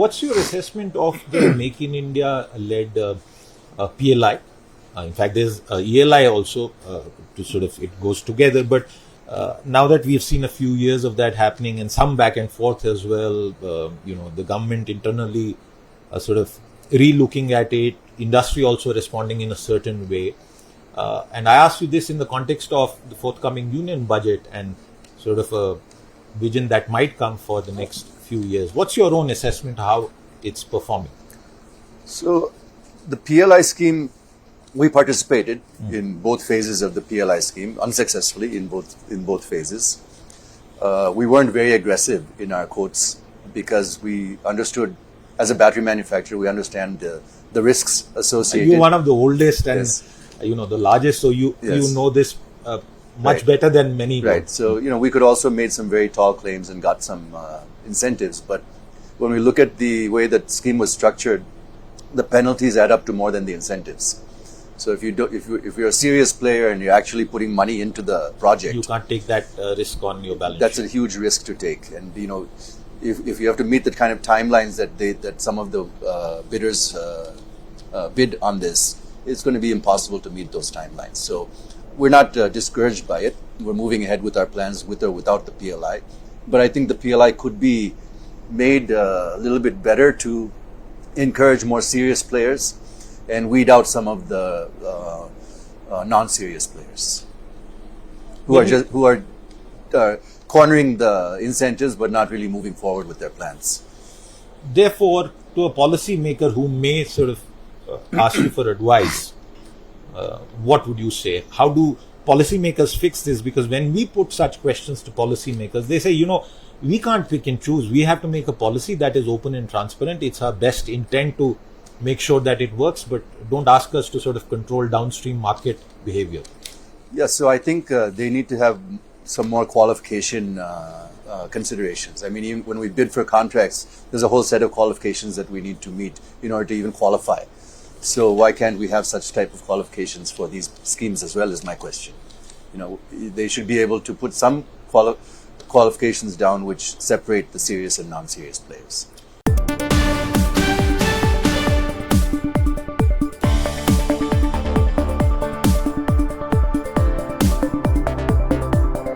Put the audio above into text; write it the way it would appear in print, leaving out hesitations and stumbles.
What's your assessment of the Make in India-led PLI? In fact, there's ELI also to sort of, it goes together. But now that we've seen a few years of that happening and some back and forth as well, the government internally sort of re-looking at it, industry also responding in a certain way. And I ask you this in the context of the forthcoming union budget and sort of a vision that might come for the next few years. What's your own assessment how it's performing? So the PLI scheme, we participated in both phases of the PLI scheme, unsuccessfully in both phases. We weren't very aggressive in our quotes because we understood, as a battery manufacturer, we understand the risks associated. You're one of the oldest and yes. The largest, so you know this much right. better than many. Right. So we could also made some very tall claims and got some incentives, but when we look at the way that scheme was structured, the penalties add up to more than the incentives. So if you're a serious player and you're actually putting money into the project, you can't take that risk on your balance that's sheet. a huge risk to take. And if you have to meet the kind of timelines that some of the bidders bid on this, it's going to be impossible to meet those timelines. So we're not discouraged by it. We're moving ahead with our plans with or without the PLI. But I think the PLI could be made a little bit better to encourage more serious players and weed out some of the non-serious players who are cornering the incentives but not really moving forward with their plans. Therefore, to a policymaker who may sort of ask you for advice, what would you say? How do policymakers fix this? Because when we put such questions to policymakers, they say, we can't pick and choose. We have to make a policy that is open and transparent. It's our best intent to make sure that it works, but don't ask us to sort of control downstream market behavior. Yes, so I think they need to have some more qualification considerations. I mean, even when we bid for contracts, there's a whole set of qualifications that we need to meet in order to even qualify. So why can't we have such type of qualifications for these schemes as well, is my question. They should be able to put some qualifications down which separate the serious and non-serious players.